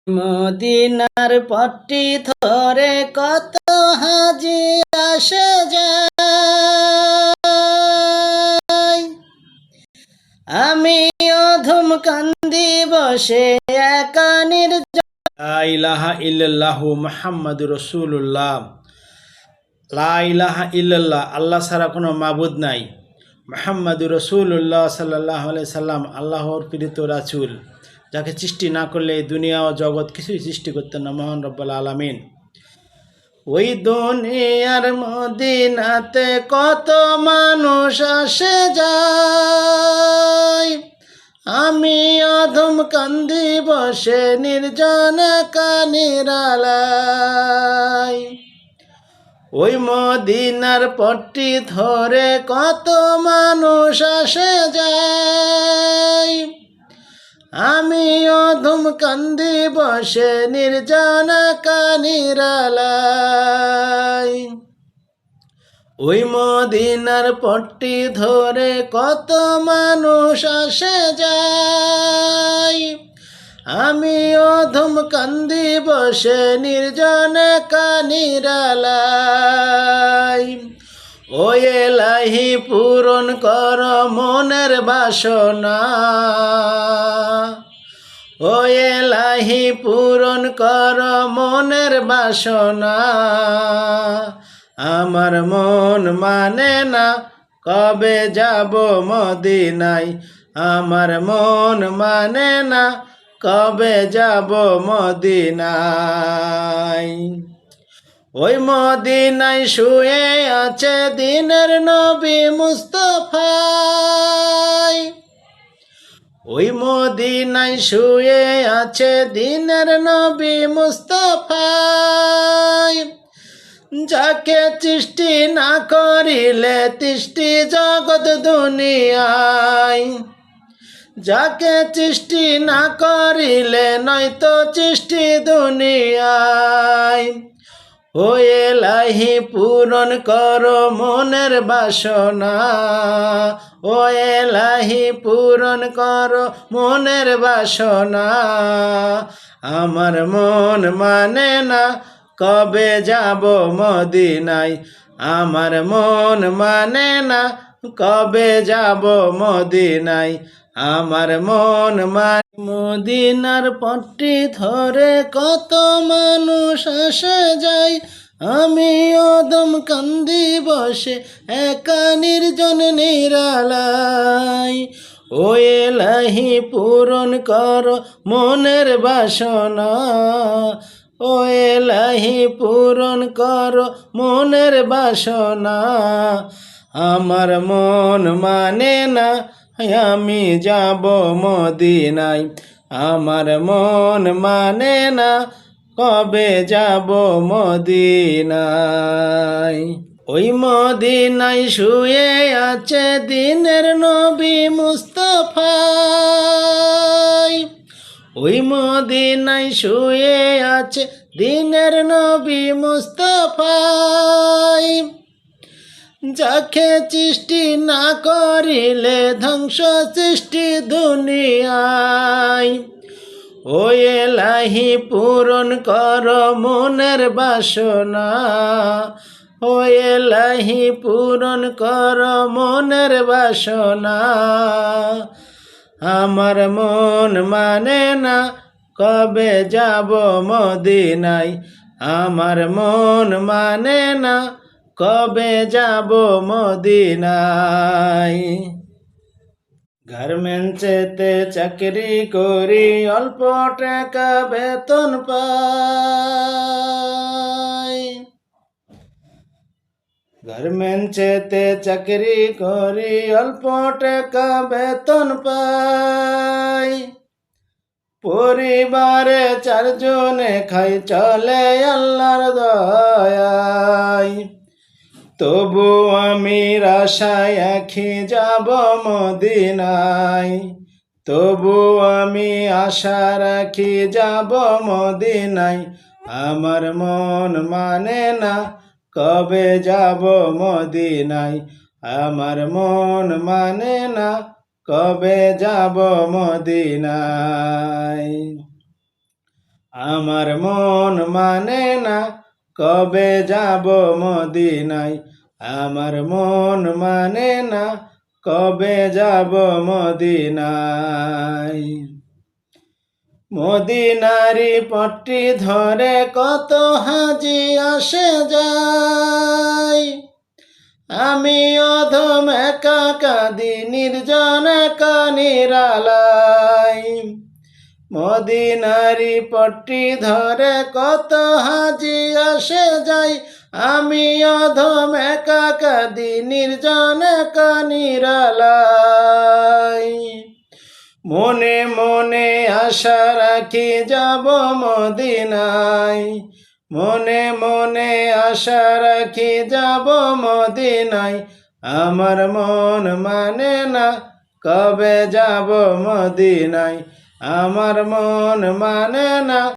মদিনার পট্টি ধরে কত হাজি আসে যায়, আমি অধম কান্দি বসে একা নির্জন। লা ইলাহা ইল্লাল্লাহু মুহাম্মাদুর রাসূলুল্লাহ। লা ইলাহা ইল্লাল্লাহ, আল্লাহ ছাড়া কোনো মাবুদ নাই। মুহাম্মাদুর রাসূলুল্লাহ সাল্লাল্লাহু আলাইহি সাল্লাম আল্লাহর প্রেরিত রাসূল, যাকে সৃষ্টি না করলে দুনিয়া ও জগৎ কিছুই সৃষ্টি করতেন না মহান রব্বুল আলামিন। ওই দুনিয়ার মদিনাতে কত মানুষ আসে যায়, আমি অধম কান্দি বসে নির্জন কানিরালায়। ওই মদিনার পট্টি ধরে কত মানুষ আসে যায়, আমি অধম কান্দি বসে নির্জন কানিরালায়। ওই মদিনার পট্টি ধরে কত মানুষ আসে যায়, আমি অধম কান্দি বসে নির্জন কানিরালায়। ও এলাহি পূরণ কর মনের বাসনা, ও এলাহি পূরণ কর মনের বাসনা। আমার মন মানে না কবে যাব মদিনায়, আমার মন মানে না কবে যাব মদিনায়। ওই মদিনায় শুয়ে আছে দিনের নবী মুস্তাফা, ওই মদিনায় শুয়ে আছে দিনের নবী মুস্তাফা। যাকে সৃষ্টি না করিলে সৃষ্টি জগৎ দুনিয়ায়, যাকে সৃষ্টি না করিলে নয়তো সৃষ্টি দুনিয়ায়। ও এলাহি পূরণ করো মনের বাসনা, ও এলাহি পূরণ করো মনের বাসনা। আমার মন মানে না কবে যাব মদিনায়, আমার মন মানে না কবে যাব মদিনায়, আমার মন মদিনার পট্টি ধরে কত মানুষ আসে যায়, আমি অদম কান্দি বসে একা নির্জন নিরালায়। ও এলাহি পূরণ কর মনের বাসনা, ও এলাহি পূরণ কর মনের বাসনা। আমার মন মানে না আমি যাব মদিনায়, আমার মন মানে না কবে যাব মদিনায়। ওই মদিনায় শুয়ে আছে দিনের নবী মুস্তাফা, ওই মদিনায় শুয়ে আছে দিনের নবী মুস্তাফা। যাকে সৃষ্টি না করিলে ধ্বংস সৃষ্টি দুনিয়ায়। ও এলাহি পূরণ কর মনের বাসনা, ও এলাহি পূরণ কর মনের বাসনা। আমার মন মানে না কবে যাব মদিনায়, আমার মন মানে না কবে যাব মদিনায়। গার্মেন্টসেতে চাকরি করি অল্প টাকা বেতন পাই, গার্মেন্টসেতে চাকরি করি অল্প টাকা বেতন পাই। পরিবারে চারজনে খাই চলে আল্লাহর দয়ায়। তবু আমি আশায় আঁখি যাব মদিনায়, তবু আমি আশা রাখি যাব মদিনায়। আমার মন মানে না কবে যাব মদিনায়, আমার মন মানে না কবে যাব মদিনায়। আমার মন মানে না কবে যাব মদিনায়, আমার মন মানে না কবে যাব মদিনায়। মদিনারি পট্টি ধরে কত হাজি আসে যায়, আমি অধম একা কাঁদি নির্জন একা নিরালায়। মদিনারি পট্টি ধরে কত হাজি আসে যায়, আমি অধম একা কাঁদি নির্জন একা নিরালায়। মনে মনে আশা রাখি যাব মদিনায়, মনে মনে আশা রাখি যাব মদিনায়, আমার মন মানে না কবে যাব মদিনায়, আমার মন মানে না।